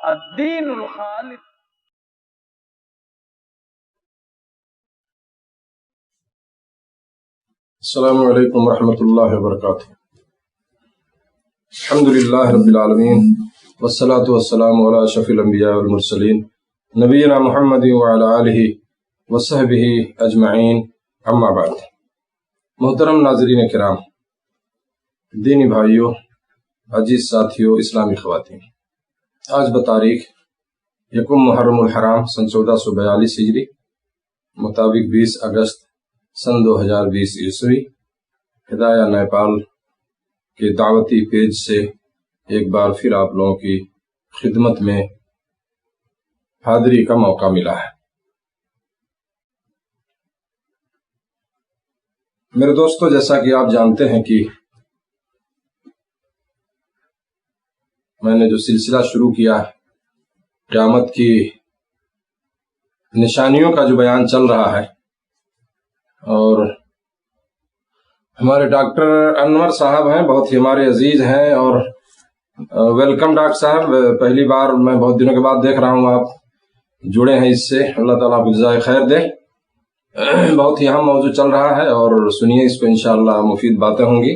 الدین الخالص. السلام علیکم ورحمۃ اللہ وبرکاتہ. الحمد للہ رب العالمین والصلاة والسلام علی اشرف الانبیاء والمرسلین نبینا محمد وعلی آلہ وصحبہ اجمعین، اما بعد. محترم ناظرین کرام، دینی بھائیوں، عزیز ساتھیوں، اسلامی خواتین، آج بتاریخ 1 محرم الحرام سن 1442 ہجری مطابق 20 اگست سن 2020 عیسوی، ہدایہ نیپال کے دعوتی پیج سے ایک بار پھر آپ لوگوں کی خدمت میں حاضری کا موقع ملا ہے. میرے دوستو، جیسا کہ آپ جانتے ہیں کہ میں نے جو سلسلہ شروع کیا ہے، قیامت کی نشانیوں کا جو بیان چل رہا ہے، اور ہمارے ڈاکٹر انور صاحب ہیں، بہت ہی ہمارے عزیز ہیں، اور ویلکم ڈاکٹر صاحب. پہلی بار میں بہت دنوں کے بعد دیکھ رہا ہوں آپ جڑے ہیں اس سے. اللہ تعالیٰ کو جزائے خیر دے. بہت ہی اہم موضوع چل رہا ہے اور سنیے اس کو، انشاءاللہ مفید باتیں ہوں گی.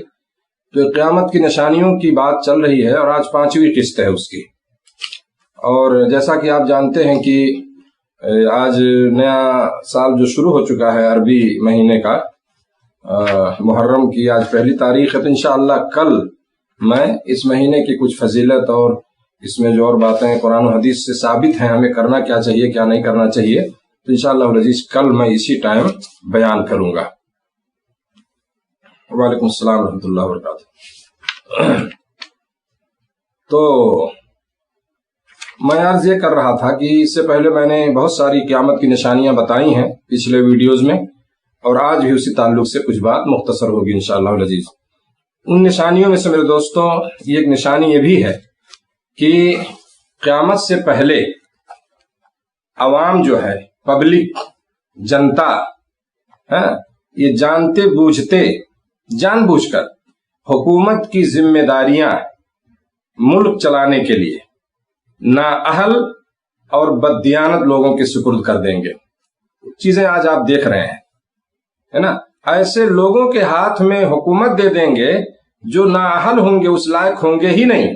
تو قیامت کی نشانیوں کی بات چل رہی ہے، اور آج 5ویں قسط ہے اس کی. اور جیسا کہ آپ جانتے ہیں کہ آج نیا سال جو شروع ہو چکا ہے عربی مہینے کا، محرم کی آج پہلی تاریخ ہے. تو انشاءاللہ کل میں اس مہینے کی کچھ فضیلت اور اس میں جو اور باتیں قرآن و حدیث سے ثابت ہیں، ہمیں کرنا کیا چاہیے کیا نہیں کرنا چاہیے، تو انشاءاللہ العزیز کل میں اسی ٹائم بیان کروں گا. وعلیکم السلام ورحمۃ اللہ وبرکاتہ. تو میں عرض یہ کر رہا تھا کہ اس سے پہلے میں نے بہت ساری قیامت کی نشانیاں بتائی ہیں پچھلے ویڈیوز میں، اور آج بھی اسی تعلق سے کچھ بات مختصر ہوگی انشاءاللہ العزیز. ان نشانیوں میں سے میرے دوستوں ایک نشانی یہ بھی ہے کہ قیامت سے پہلے عوام جو ہے، پبلک، جنتا، یہ جانتے بوجھتے جان بوجھ کر حکومت کی ذمہ داریاں ملک چلانے کے لیے نااہل اور بددیانت لوگوں کے سپرد کر دیں گے. چیزیں آج آپ دیکھ رہے ہیں، ہے نا. ایسے لوگوں کے ہاتھ میں حکومت دے دیں گے جو نااہل ہوں گے، اس لائق ہوں گے ہی نہیں.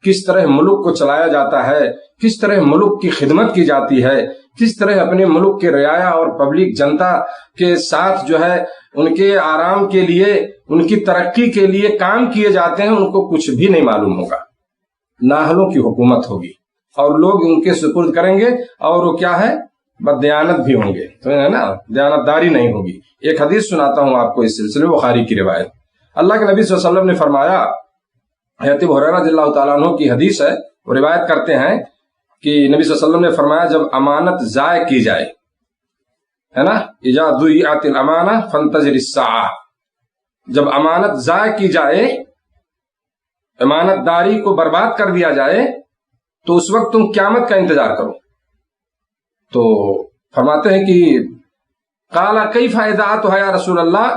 کس طرح ملک کو چلایا جاتا ہے، کس طرح ملک کی خدمت کی جاتی ہے، کس طرح اپنے ملک کے رعایا اور پبلک جنتا کے ساتھ جو ہے ان کے آرام کے لیے، ان کی ترقی کے لیے کام کیے جاتے ہیں، ان کو کچھ بھی نہیں معلوم ہوگا. نااہلوں کی حکومت ہوگی اور لوگ ان کے سپرد کریں گے، اور وہ کیا ہے، بددیانت بھی ہوں گے، تو ہے نا، دیانتداری نہیں ہوگی. ایک حدیث سناتا ہوں آپ کو اس سلسلے میں، بخاری کی روایت. اللہ کے نبی صلی اللہ علیہ وسلم نے فرمایا، حضرت ابو ہریرہ رضی اللہ تعالیٰ عنہ کی حدیث ہے، وہ روایت کرتے ہیں کہ نبی صلی اللہ علیہ وسلم نے فرمایا، جب امانت ضائع کی جائے، ہے نا، اذا ضیعت الامانہ فانتظر الساعہ، جب امانت ضائع کی جائے، امانت داری کو برباد کر دیا جائے، تو اس وقت تم قیامت کا انتظار کرو. تو فرماتے ہیں کہ قال کیف اذا اتوا یا رسول اللہ.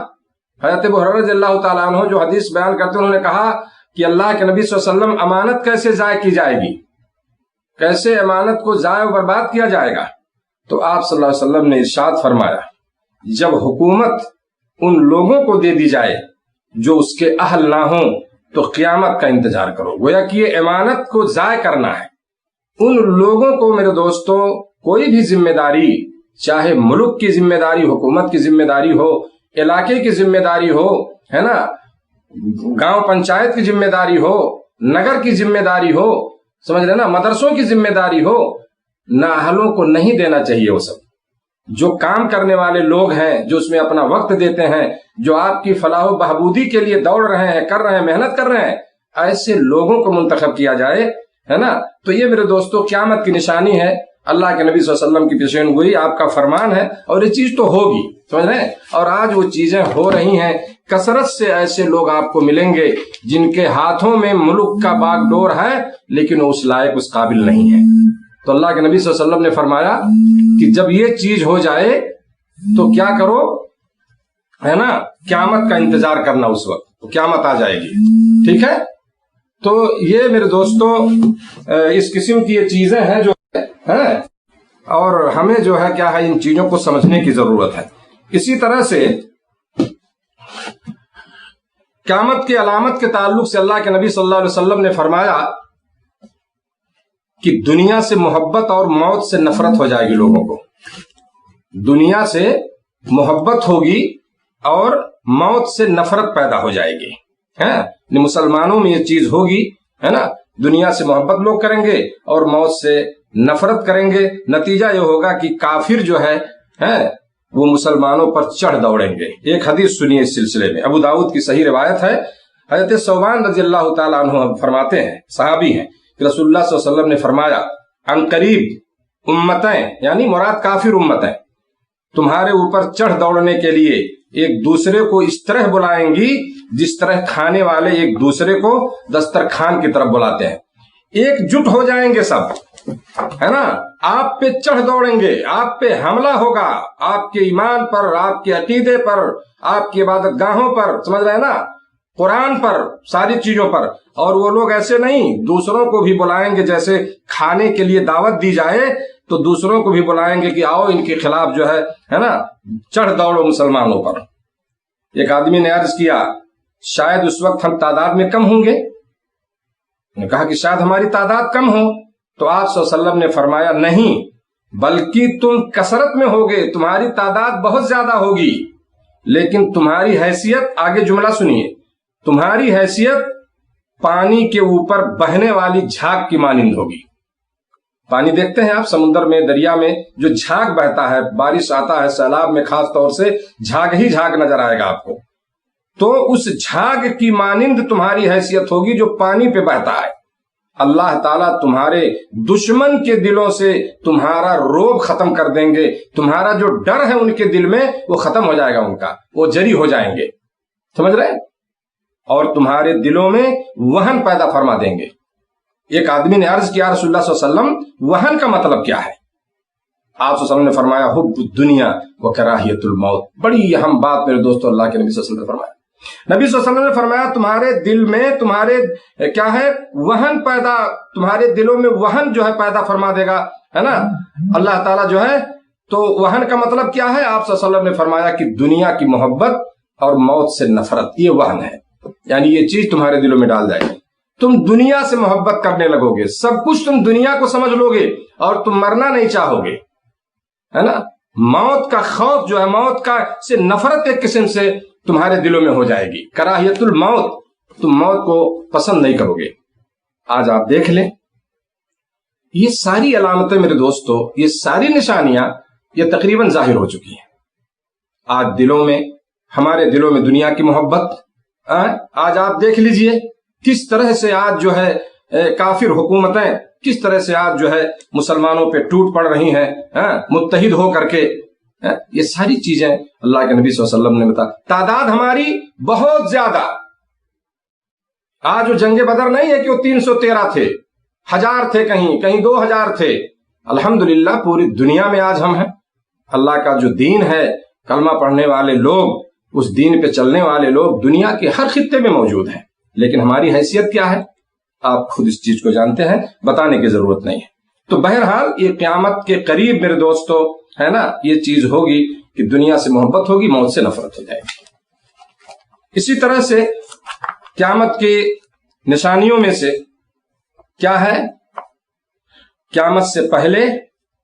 حضرت ابو ہریرہ رضی اللہ تعالیٰ عنہ جو حدیث بیان کرتے ہیں، انہوں نے کہا کہ اللہ کے نبی صلی اللہ علیہ وسلم، امانت کیسے ضائع کی جائے گی، کیسے امانت کو ضائع و برباد کیا جائے گا؟ تو آپ صلی اللہ علیہ وسلم نے ارشاد فرمایا، جب حکومت ان لوگوں کو دے دی جائے جو اس کے اہل نہ ہوں، تو قیامت کا انتظار کرو. گویا کہ یہ امانت کو ضائع کرنا ہے. ان لوگوں کو میرے دوستو کوئی بھی ذمہ داری، چاہے ملک کی ذمہ داری، حکومت کی ذمہ داری ہو، علاقے کی ذمہ داری ہو، ہے نا، گاؤں پنچایت کی ذمہ داری ہو، نگر کی ذمہ داری ہو، سمجھ رہے نا، مدرسوں کی ذمہ داری ہو، نااہلوں کو نہیں دینا چاہیے. وہ سب جو کام کرنے والے لوگ ہیں، جو اس میں اپنا وقت دیتے ہیں، جو آپ کی فلاح و بہبودی کے لیے دوڑ رہے ہیں، کر رہے ہیں، محنت کر رہے ہیں، ایسے لوگوں کو منتخب کیا جائے، ہے نا. تو یہ میرے دوستو قیامت کی نشانی ہے. اللہ کے نبی صلی اللہ علیہ وسلم کی پیشین گوئی، آپ کا فرمان ہے، اور یہ چیز تو ہوگی، سمجھ رہے ہیں. اور آج وہ چیزیں ہو رہی ہیں. کثرت سے ایسے لوگ آپ کو ملیں گے جن کے ہاتھوں میں ملک کا باغ ڈور ہے، لیکن اس لائق، اس قابل نہیں ہے. تو اللہ کے نبی صلی اللہ علیہ وسلم نے فرمایا کہ جب یہ چیز ہو جائے تو کیا کرو، ہے نا، قیامت کا انتظار کرنا. اس وقت تو قیامت آ جائے گی. ٹھیک ہے. تو یہ میرے دوستوں اس قسم کی یہ چیزیں ہیں جو ہیں، اور ہمیں جو ہے کیا ہے ان چیزوں کو سمجھنے کی ضرورت ہے۔ اسی طرح سے قیامت کی علامت کے تعلق سے اللہ کے نبی صلی اللہ علیہ وسلم نے فرمایا کہ دنیا سے محبت اور موت سے نفرت ہو جائے گی لوگوں کو، دنیا سے محبت ہوگی اور موت سے نفرت پیدا ہو جائے گی، ہے مسلمانوں میں یہ چیز ہوگی، ہے نا، دنیا سے محبت لوگ کریں گے اور موت سے نفرت کریں گے، نتیجہ یہ ہوگا کہ کافر جو ہے وہ مسلمانوں پر چڑھ دوڑیں گے۔ ایک حدیث سنیے اس سلسلے میں، ابو داؤد کی صحیح روایت ہے، حضرت ثوبان رضی اللہ تعالیٰ عنہ فرماتے ہیں، صحابی ہیں، کہ رسول اللہ صلی اللہ علیہ وسلم نے فرمایا ان قریب امتیں، یعنی مراد کافر امتیں، تمہارے اوپر چڑھ دوڑنے کے لیے ایک دوسرے کو اس طرح بلائیں گی جس طرح کھانے والے ایک دوسرے کو دسترخوان کی طرف بلاتے ہیں، ایک جٹ ہو جائیں گے سب، ہے نا، آپ پہ چڑھ دوڑیں گے، آپ پہ حملہ ہوگا، آپ کے ایمان پر، آپ کے عقیدے پر، آپ کی عبادت گاہوں پر، سمجھ رہے ہیں نا، قرآن پر، ساری چیزوں پر۔ اور وہ لوگ ایسے نہیں، دوسروں کو بھی بلائیں گے، جیسے کھانے کے لیے دعوت دی جائے تو دوسروں کو بھی بلائیں گے کہ آؤ ان کے خلاف جو ہے نا چڑھ دوڑو مسلمانوں پر۔ ایک آدمی نے عرض کیا شاید اس وقت ہم تعداد میں کم ہوں گے، نے کہا کہ شاید ہماری تعداد کم ہو، تو آپ صلی اللہ علیہ وسلم نے فرمایا نہیں، بلکہ تم کثرت میں ہوگے، تمہاری تعداد بہت زیادہ ہوگی، لیکن تمہاری حیثیت، آگے جملہ سنیے، تمہاری حیثیت پانی کے اوپر بہنے والی جھاگ کی مانند ہوگی۔ پانی دیکھتے ہیں آپ سمندر میں، دریا میں جو جھاگ بہتا ہے، بارش آتا ہے، سیلاب میں خاص طور سے جھاگ ہی جھاگ نظر آئے گا آپ کو، تو اس جھاگ کی مانند تمہاری حیثیت ہوگی جو پانی پہ بہتا ہے۔ اللہ تعالیٰ تمہارے دشمن کے دلوں سے تمہارا روب ختم کر دیں گے، تمہارا جو ڈر ہے ان کے دل میں وہ ختم ہو جائے گا، ان کا وہ جری ہو جائیں گے، سمجھ رہے ہیں، اور تمہارے دلوں میں وہن پیدا فرما دیں گے۔ ایک آدمی نے عرض کیا رسول اللہ صلی اللہ علیہ وسلم وہن کا مطلب کیا ہے؟ آپ صلی اللہ علیہ وسلم نے فرمایا حب الدنیا و کراہیت الموت۔ بڑی اہم بات میرے دوستو اللہ کے نبی صلی اللہ علیہ وسلم نے فرمایا۔ نبی صلی اللہ علیہ وسلم نے فرمایا تمہارے دل میں تمہارے کیا ہے وہن پیدا، تمہارے دلوں میں وہن جو ہے پیدا فرما دے گا، ہے نا، اللہ تعالیٰ جو ہے۔ تو وہن کا مطلب کیا ہے؟ آپ صلی اللہ علیہ وسلم نے فرمایا کہ دنیا کی محبت اور موت سے نفرت، یہ وہن ہے، یعنی یہ چیز تمہارے دلوں میں ڈال جائے گی، تم دنیا سے محبت کرنے لگو گے، سب کچھ تم دنیا کو سمجھ لو گے اور تم مرنا نہیں چاہو گے، ہے نا، موت کا خوف جو ہے، موت کا سے نفرت ایک قسم سے تمہارے دلوں میں ہو جائے گی، کراہیت الموت، تم موت کو پسند نہیں کرو گے۔ آج آپ دیکھ لیں یہ ساری علامتیں میرے دوستو، یہ ساری نشانیاں یہ تقریباً ظاہر ہو چکی ہیں۔ آج دلوں میں، ہمارے دلوں میں دنیا کی محبت، آج آپ دیکھ لیجئے کس طرح سے آج جو ہے کافر حکومتیں کس طرح سے آج جو ہے مسلمانوں پہ ٹوٹ پڑ رہی ہیں متحد ہو کر کے۔ یہ ساری چیزیں اللہ کے نبی صلی اللہ علیہ وسلم نے بتا، تعداد ہماری بہت زیادہ، آج وہ جنگ بدر نہیں ہے کہ وہ 313 تھے، 1000 تھے، کہیں 2000 تھے، الحمدللہ پوری دنیا میں آج ہم ہیں۔ اللہ کا جو دین ہے، کلمہ پڑھنے والے لوگ، اس دین پہ چلنے والے لوگ دنیا کے ہر خطے میں موجود ہیں، لیکن ہماری حیثیت کیا ہے آپ خود اس چیز کو جانتے ہیں، بتانے کی ضرورت نہیں ہے۔ تو بہرحال یہ قیامت کے قریب میرے دوستو ہے نا یہ چیز ہوگی کہ دنیا سے محبت ہوگی، موت سے نفرت ہو جائے گی۔ اسی طرح سے قیامت کی نشانیوں میں سے کیا ہے؟ قیامت سے پہلے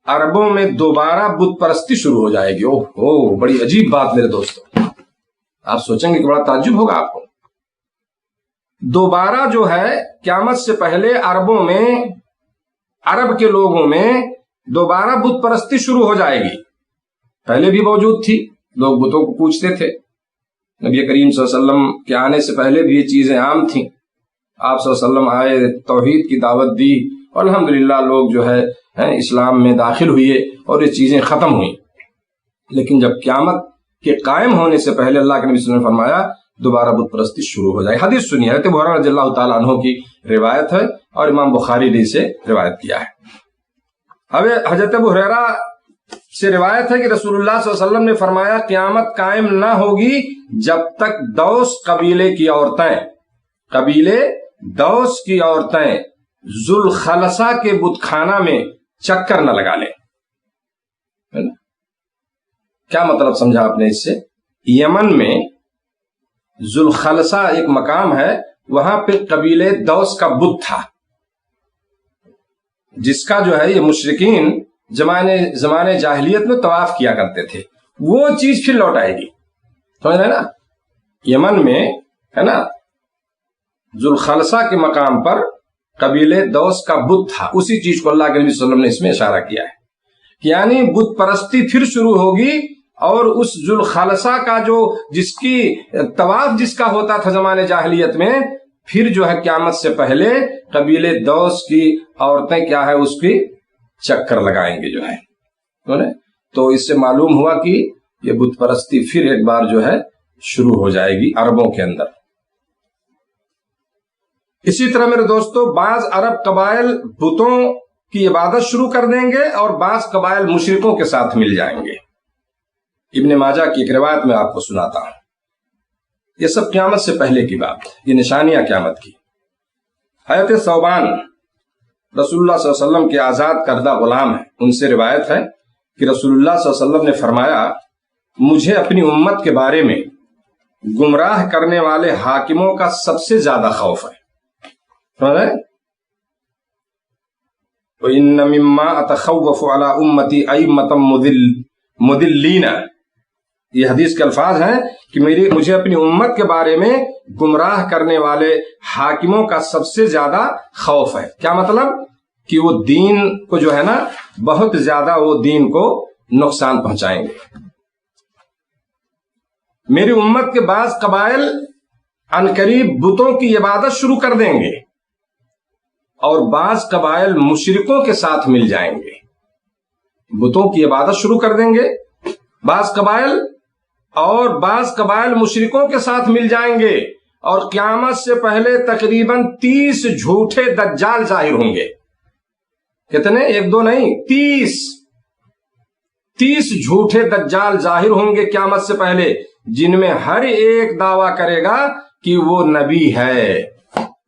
عربوں میں دوبارہ بت پرستی شروع ہو جائے گی۔ اوہ بڑی عجیب بات میرے دوستو، آپ سوچیں گے کہ بڑا تعجب ہوگا آپ کو۔ دوبارہ جو ہے قیامت سے پہلے عربوں میں، عرب کے لوگوں میں دوبارہ بت پرستی شروع ہو جائے گی۔ پہلے بھی موجود تھی، لوگ بتوں کو پوجتے تھے، نبی کریم صلی اللہ علیہ وسلم کے آنے سے پہلے بھی یہ چیزیں عام تھیں۔ آپ صلی اللہ علیہ وسلم آئے، توحید کی دعوت دی، اور الحمدللہ لوگ جو ہے اسلام میں داخل ہوئے اور یہ چیزیں ختم ہوئیں۔ لیکن جب قیامت کے قائم ہونے سے پہلے اللہ کے نبی صلی اللہ علیہ وسلم نے فرمایا دوبارہ بت پرستی شروع ہو جائے۔ حدیث سنیے، حضرت ابو ہریرہ رضی اللہ تعالیٰ عنہ کی روایت ہے اور امام بخاری نے اسے روایت کیا ہے۔ اب حضرت ابو ہریرہ سے روایت ہے کہ رسول اللہ صلی اللہ علیہ وسلم نے فرمایا قیامت قائم نہ ہوگی جب تک دوس قبیلے کی عورتیں، قبیلے دوس کی عورتیں ذوالخلصہ کے بت خانہ میں چکر نہ لگا لیں. کیا مطلب سمجھا آپ نے اس سے؟ یمن میں ذوالخلصہ ایک مقام ہے، وہاں پہ قبیلے دوس کا بت تھا، جس کا جو ہے یہ مشرکین زمانے جاہلیت میں طواف کیا کرتے تھے. وہ چیز پھر لوٹ آئے گی، سمجھ رہے نا؟ یمن میں ہے نا ذوالخلصہ کے مقام پر قبیلے دوس کا بت تھا. اسی چیز کو اللہ کے نبی صلی اللہ علیہ وسلم نے اس میں اشارہ کیا ہے کہ یعنی بت پرستی پھر شروع ہوگی، اور اس ذوالخلصہ کا جو جس کی طواف جس کا ہوتا تھا زمانے جاہلیت میں، پھر جو ہے قیامت سے پہلے قبیلے دوس کی عورتیں کیا ہے اس کی چکر لگائیں گے جو ہے. تو اس سے معلوم ہوا کہ یہ بت پرستی پھر ایک بار جو ہے شروع ہو جائے گی عربوں کے اندر. اسی طرح میرے دوستو بعض عرب قبائل بتوں کی عبادت شروع کر دیں گے اور بعض قبائل مشرکوں کے ساتھ مل جائیں گے. ابن ماجہ کی ایک روایت میں آپ کو سناتا ہوں. یہ سب قیامت سے پہلے کی بات، یہ نشانیاں قیامت کی. حضرت ثوبان رسول اللہ صلی اللہ علیہ وسلم کے آزاد کردہ غلام ہیں، ان سے روایت ہے کہ رسول اللہ صلی اللہ علیہ وسلم نے فرمایا مجھے اپنی امت کے بارے میں گمراہ کرنے والے حاکموں کا سب سے زیادہ خوف ہے. وَإِنَّ مِمَّا أَتَخَوَّفُ عَلَىٰ أُمَّتِي أَئِمَّةً مُضِلِّينَ، یہ حدیث کے الفاظ ہیں کہ مجھے اپنی امت کے بارے میں گمراہ کرنے والے حاکموں کا سب سے زیادہ خوف ہے. کیا مطلب؟ کہ وہ دین کو جو ہے نا بہت زیادہ وہ دین کو نقصان پہنچائیں گے. میری امت کے بعض قبائل عنقریب بتوں کی عبادت شروع کر دیں گے اور بعض قبائل مشرکوں کے ساتھ مل جائیں گے. بتوں کی عبادت شروع کر دیں گے بعض قبائل، اور بعض قبائل مشرکوں کے ساتھ مل جائیں گے، اور قیامت سے پہلے تقریباً 30 جھوٹے دجال ظاہر ہوں گے. کتنے؟ 1 2 نہیں، 30 جھوٹے دجال ظاہر ہوں گے قیامت سے پہلے، جن میں ہر ایک دعویٰ کرے گا کہ وہ نبی ہے،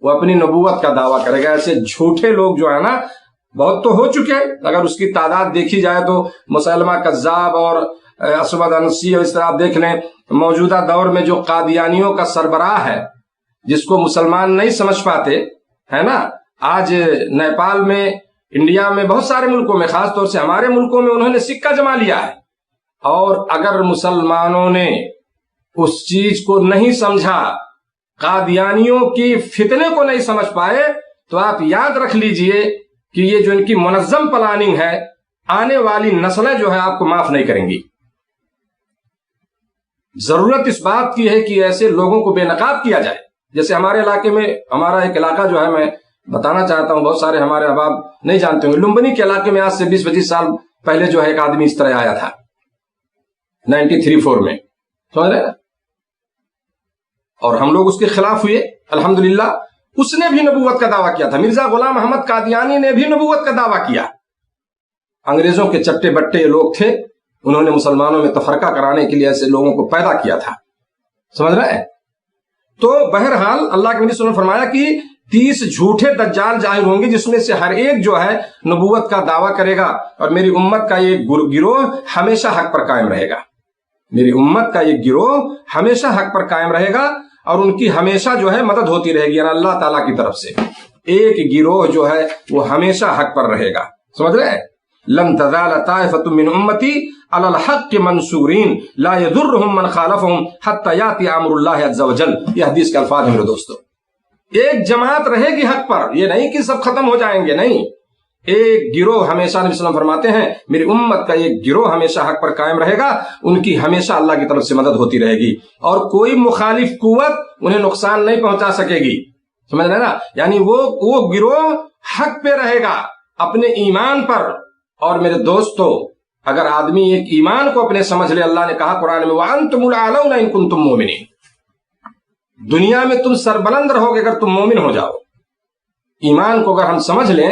وہ اپنی نبوت کا دعویٰ کرے گا. ایسے جھوٹے لوگ جو ہے نا بہت تو ہو چکے، اگر اس کی تعداد دیکھی جائے تو مسلمہ کذاب اور اسود انسی، اور اس طرح آپ دیکھ لیں موجودہ دور میں جو قادیانیوں کا سربراہ ہے جس کو مسلمان نہیں سمجھ پاتے ہے نا. آج نیپال میں، انڈیا میں، بہت سارے ملکوں میں، خاص طور سے ہمارے ملکوں میں انہوں نے سکہ جما لیا ہے. اور اگر مسلمانوں نے اس چیز کو نہیں سمجھا، قادیانیوں کی فتنے کو نہیں سمجھ پائے، تو آپ یاد رکھ لیجئے کہ یہ جو ان کی منظم پلاننگ ہے، آنے والی نسلیں جو ہے آپ کو معاف نہیں کریں گی. ضرورت اس بات کی ہے کہ ایسے لوگوں کو بے نقاب کیا جائے. جیسے ہمارے علاقے میں، ہمارا ایک علاقہ جو ہے میں بتانا چاہتا ہوں، بہت سارے ہمارے احباب نہیں جانتے ہوں گے، لمبنی کے علاقے میں آج سے 20-25 سال پہلے جو ہے ایک آدمی اس طرح آیا تھا 93-4 میں، سمجھ رہے ہیں، اور ہم لوگ اس کے خلاف ہوئے. الحمدللہ اس نے بھی نبوت کا دعویٰ کیا تھا. مرزا غلام احمد قادیانی نے بھی نبوت کا دعویٰ کیا. انگریزوں کے چٹے بٹے لوگ تھے، انہوں نے مسلمانوں میں تفرقہ کرانے کے لیے ایسے لوگوں کو پیدا کیا تھا، سمجھ رہے ہیں. تو بہرحال اللہ کے نبی صلی اللہ علیہ وسلم نے فرمایا کہ 30 جھوٹے دجال ظاہر ہوں گے، جس میں سے ہر ایک جو ہے نبوت کا دعویٰ کرے گا، اور میری امت کا یہ گروہ ہمیشہ حق پر قائم رہے گا. میری امت کا یہ گروہ ہمیشہ حق پر قائم رہے گا، اور ان کی ہمیشہ جو ہے مدد ہوتی رہے گی. یعنی اللہ تعالیٰ کی طرف سے ایک گروہ جو ہے وہ ہمیشہ حق پر رہے گا. سمجھ رہے ہیں؟ لن تزال طائفة من امتی علی الحق منصورین لا یضرهم من خالفهم حتی یاتی امر اللہ عز وجل. یہ حدیث کے الفاظ ہیں میرے دوستو. ایک جماعت رہے گی حق پر، یہ نہیں کہ سب ختم ہو جائیں گے، نہیں. ایک گروہ ہمیشہ، نبی صلی اللہ علیہ وسلم فرماتے ہیں میری امت کا ایک گروہ ہمیشہ حق پر قائم رہے گا، ان کی ہمیشہ اللہ کی طرف سے مدد ہوتی رہے گی، اور کوئی مخالف قوت انہیں نقصان نہیں پہنچا سکے گی. سمجھ رہے نا؟ یعنی وہ گروہ حق پہ رہے گا اپنے ایمان پر. اور میرے دوستو اگر آدمی ایک ایمان کو اپنے سمجھ لے، اللہ نے کہا قرآن میں وَأَنْتُمُ الْأَعْلَوْنَ إِن كُنتُم مُؤْمِنِينَ، دنیا میں تم سربلند رہو گے اگر تم مومن ہو جاؤ. ایمان کو اگر ہم سمجھ لیں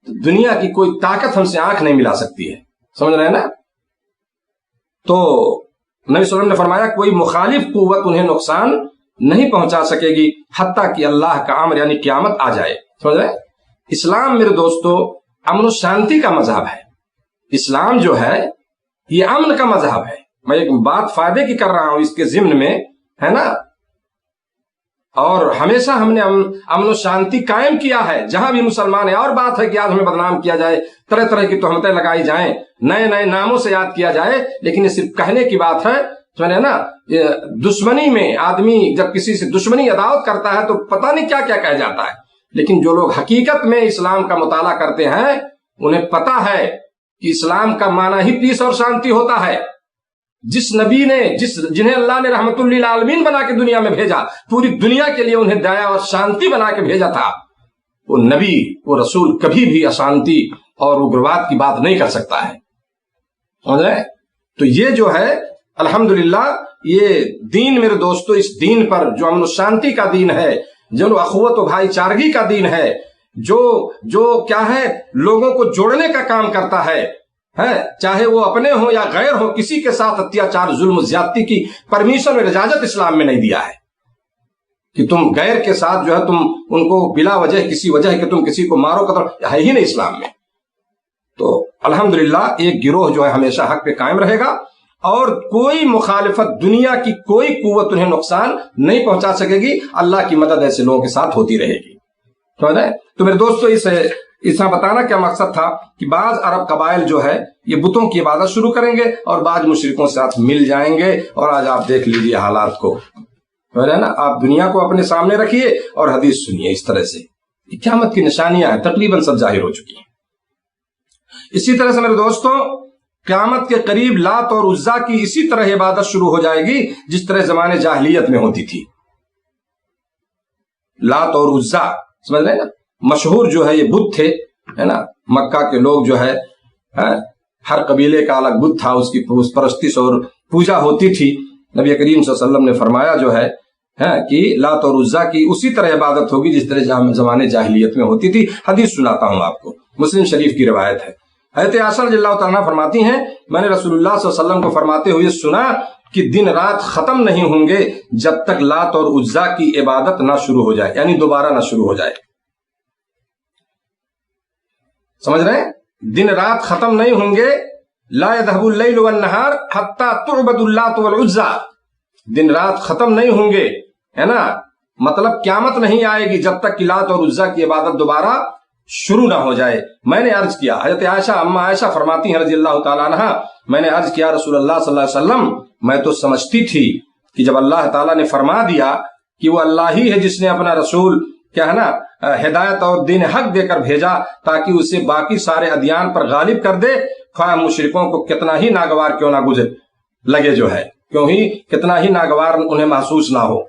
تو دنیا کی کوئی طاقت ہم سے آنکھ نہیں ملا سکتی ہے. سمجھ رہے ہیں نا؟ تو نبی صلی اللہ علیہ وسلم نے فرمایا کوئی مخالف قوت انہیں نقصان نہیں پہنچا سکے گی حتیٰ کہ اللہ کا امر یعنی قیامت آ جائے. سمجھ رہے ہیں؟ اسلام میرے دوستو امن و شانتی کا مذہب ہے. اسلام جو ہے یہ امن کا مذہب ہے. میں ایک بات فائدے کی کر رہا ہوں اس کے ضمن میں، ہے نا. اور ہمیشہ ہم نے امن و شانتی قائم کیا ہے جہاں بھی مسلمان ہے. اور بات ہے کہ آج ہمیں بدنام کیا جائے، طرح طرح کی تہمتیں لگائی جائیں، نئے نئے ناموں سے یاد کیا جائے، لیکن یہ صرف کہنے کی بات ہے. سمجھے نا، دشمنی میں آدمی جب کسی سے دشمنی عداوت کرتا ہے تو پتہ نہیں کیا کیا کہہ جاتا ہے. لیکن جو لوگ حقیقت میں اسلام کا مطالعہ کرتے ہیں انہیں پتہ ہے کہ اسلام کا معنی ہی پیس اور شانتی ہوتا ہے. جس نبی نے جنہیں اللہ نے رحمت للعالمین بنا کے دنیا میں بھیجا، پوری دنیا کے لیے انہیں دیا اور شانتی بنا کے بھیجا تھا، وہ نبی وہ رسول کبھی بھی اشانتی اور اگرواد کی بات نہیں کر سکتا ہے. سمجھ رہے؟ تو یہ جو ہے الحمدللہ یہ دین میرے دوستو، اس دین پر جو امن و شانتی کا دین ہے، جو اخوت و بھائی چارگی کا دین ہے، جو کیا ہے لوگوں کو جوڑنے کا کام کرتا ہے، چاہے وہ اپنے ہوں یا غیر ہوں، کسی کے ساتھ اتیاچار ظلم و زیادتی کی پرمیشن اور اجازت اسلام میں نہیں دیا ہے کہ تم غیر کے ساتھ جو ہے تم ان کو بلا وجہ کسی وجہ کہ تم کسی کو مارو قتل، ہے ہی نہیں اسلام میں. تو الحمدللہ ایک گروہ جو ہے ہمیشہ حق پہ قائم رہے گا اور کوئی مخالفت، دنیا کی کوئی قوت انہیں نقصان نہیں پہنچا سکے گی. اللہ کی مدد ایسے لوگوں کے ساتھ ہوتی رہے گی. سمجھ رہے؟ تو میرے دوستو اس میں بتانا کیا مقصد تھا کہ بعض عرب قبائل جو ہے یہ بتوں کی عبادت شروع کریں گے اور بعض مشرکوں سے ساتھ مل جائیں گے. اور آج آپ دیکھ لیجئے حالات کو، ہے نا. آپ دنیا کو اپنے سامنے رکھیے اور حدیث سنیے. اس طرح سے قیامت کی نشانیاں ہیں، تقریباً سب ظاہر ہو چکی ہیں. اسی طرح سے میرے دوستوں قیامت کے قریب لات اور عزا کی اسی طرح عبادت شروع ہو جائے گی جس طرح زمانے جاہلیت میں ہوتی تھی. لات اور عزا سمجھ رہے ہیں نا، مشہور جو ہے یہ بت تھے، ہے نا. مکہ کے لوگ جو ہے ہر قبیلے کا الگ بت تھا، اس کی پرستش اور پوجا ہوتی تھی. نبی کریم صلی اللہ علیہ وسلم نے فرمایا جو ہے کہ لات اور عزا کی اسی طرح عبادت ہوگی جس طرح زمانے جاہلیت میں ہوتی تھی. حدیث سناتا ہوں آپ کو، مسلم شریف کی روایت ہے. حضرت عائشہ رضی اللہ تعالیٰ فرماتی ہیں میں نے رسول اللہ صلی اللہ علیہ وسلم کو فرماتے ہوئے سنا کہ دن رات ختم نہیں ہوں گے جب تک لات اور عزا کی عبادت نہ شروع ہو جائے، یعنی دوبارہ نہ شروع ہو جائے. سمجھ رہے ہیں؟ دن رات ختم نہیں ہوں گے. لا يذهب الليل والنهار حتى تعبد اللات والعزى. دن رات ختم نہیں ہوں گے، ہے نا. مطلب قیامت نہیں آئے گی جب تک کہ لات اور عزا کی عبادت دوبارہ شروع نہ ہو جائے. میں نے عرض کیا، حضرت عائشہ اما عائشہ فرماتی ہیں رضی اللہ تعالیٰ عنہ، میں نے عرض کیا رسول اللہ صلی اللہ علیہ وسلم میں تو سمجھتی تھی کہ جب اللہ تعالیٰ نے فرما دیا کہ وہ اللہ ہی ہے جس نے اپنا رسول کیا ہے نا ہدایت اور دین حق دے کر بھیجا تاکہ اسے باقی سارے ادیان پر غالب کر دے، خواہ مشرکوں کو کتنا ہی ناگوار کیوں نہ گزر لگے، جو ہے کیوں ہی کتنا ہی ناگوار انہیں محسوس نہ ہو.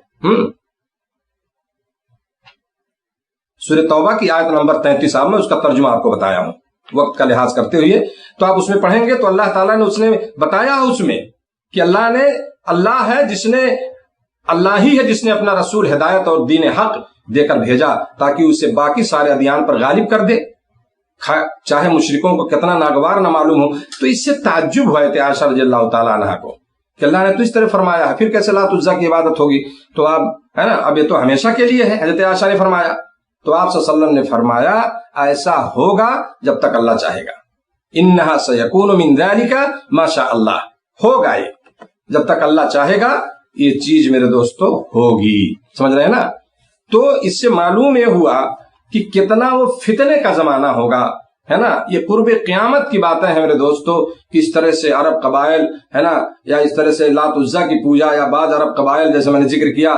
سورہ توبہ کی آیت نمبر 33 میں اس کا ترجمہ آپ کو بتایا ہوں وقت کا لحاظ کرتے ہوئے. تو آپ اس میں پڑھیں گے تو اللہ تعالیٰ نے اس نے بتایا اس میں کہ اللہ ہے جس نے اللہ ہی ہے جس نے اپنا رسول ہدایت اور دین حق دے کر بھیجا تاکہ اسے باقی سارے ادیان پر غالب کر دے، چاہے مشرکوں کو کتنا ناگوار نہ معلوم ہو. تو اس سے تعجب ہوا تھے عائشہ رضی اللہ تعالیٰ عنہ کو کہ اللہ نے تو اس طرح فرمایا ہے، پھر کیسے لات عزا کی عبادت ہوگی؟ تو آپ ہے نا اب یہ تو ہمیشہ کے لیے ہے. حضرت عائشہ نے فرمایا تو آپ صلی اللہ علیہ وسلم نے فرمایا ایسا ہوگا جب تک اللہ چاہے گا. انہا سیکون من ذالک ما شاء اللہ، ہوگا یہ جب تک اللہ چاہے گا یہ چیز میرے دوستو ہوگی. سمجھ رہے ہیں نا. تو اس سے معلوم یہ ہوا کہ کتنا وہ فتنے کا زمانہ ہوگا، ہے نا. یہ قرب قیامت کی باتیں ہیں میرے دوستو. کس طرح سے عرب قبائل ہے نا یا اس طرح سے لات عزا کی پوجا، یا بعض عرب قبائل جیسے میں نے ذکر کیا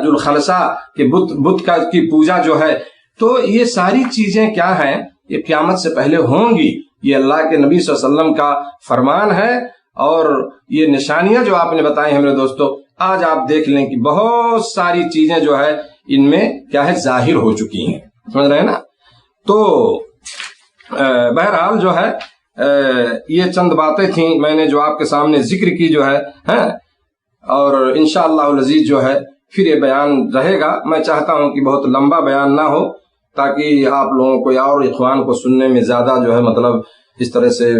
جو الخلصہ کہ بت کی پوجا جو ہے. تو یہ ساری چیزیں کیا ہیں، یہ قیامت سے پہلے ہوں گی. یہ اللہ کے نبی صلی اللہ علیہ وسلم کا فرمان ہے. اور یہ نشانیاں جو آپ نے بتائی ہیں میرے دوستو، آج آپ دیکھ لیں کہ بہت ساری چیزیں جو ہے ان میں کیا ہے ظاہر ہو چکی ہیں. سمجھ رہے ہیں نا. تو بہرحال جو ہے یہ چند باتیں تھیں میں نے جو آپ کے سامنے ذکر کی جو ہے اور انشاءاللہ العزیز جو ہے پھر یہ بیان رہے گا. میں چاہتا ہوں کہ بہت لمبا بیان نہ ہو تاکہ آپ لوگوں کو یا اور اخوان کو سننے میں زیادہ جو ہے مطلب اس طرح سے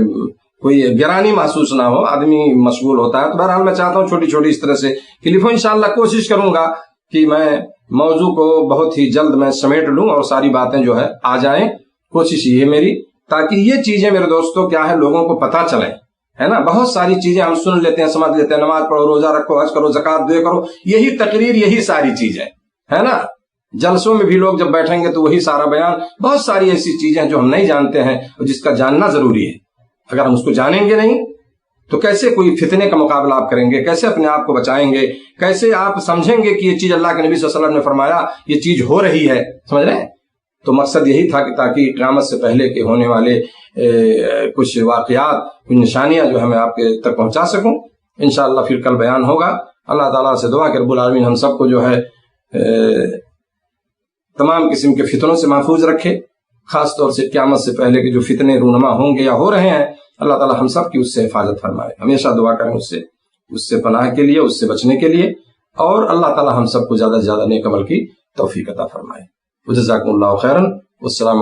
کوئی گرانی محسوس نہ ہو. آدمی مشغول ہوتا ہے. تو بہرحال میں چاہتا ہوں چھوٹی چھوٹی اس طرح سے کلپوں انشاءاللہ کوشش کروں گا کہ میں موضوع کو بہت ہی جلد میں سمیٹ لوں اور ساری باتیں جو ہے آ جائیں، کوشش یہ میری، تاکہ یہ چیزیں میرے دوستوں کیا ہے لوگوں کو پتہ چلیں، ہے نا۔ بہت ساری چیزیں ہم سن لیتے ہیں، سمجھ لیتے ہیں، نماز پڑھو، روزہ رکھو، حج کرو، زکوٰۃ دے کرو، یہی تقریر، یہی ساری چیزیں، ہے نا۔ جلسوں میں بھی لوگ جب بیٹھیں گے تو وہی سارا بیان، بہت ساری ایسی چیزیں جو ہم نہیں جانتے ہیں اور جس کا جاننا ضروری ہے۔ اگر ہم اس کو جانیں گے نہیں تو کیسے کوئی فتنے کا مقابلہ آپ کریں گے، کیسے اپنے آپ کو بچائیں گے، کیسے آپ سمجھیں گے کہ یہ چیز اللہ کے نبی صلی اللہ علیہ وسلم نے فرمایا یہ چیز ہو رہی ہے، سمجھ رہے ہیں۔ تو مقصد یہی تھا کہ تاکہ قیامت سے پہلے کے ہونے والے کچھ واقعات، کچھ نشانیاں جو ہے میں آپ کے تک پہنچا سکوں۔ انشاءاللہ پھر کل بیان ہوگا۔ اللہ تعالیٰ سے دعا کہ رب العالمین ہم سب کو جو ہے تمام قسم کے فتنوں سے محفوظ رکھے، خاص طور سے قیامت سے پہلے کے جو فتنے رونما ہوں گے یا ہو رہے ہیں، اللہ تعالیٰ ہم سب کی اس سے حفاظت فرمائے۔ ہمیشہ دعا کریں اس سے پناہ کے لیے، اس سے بچنے کے لیے، اور اللہ تعالیٰ ہم سب کو زیادہ سے زیادہ نیک عمل کی توفیق عطا فرمائے۔ جزاکم اللہ خیرا، والسلام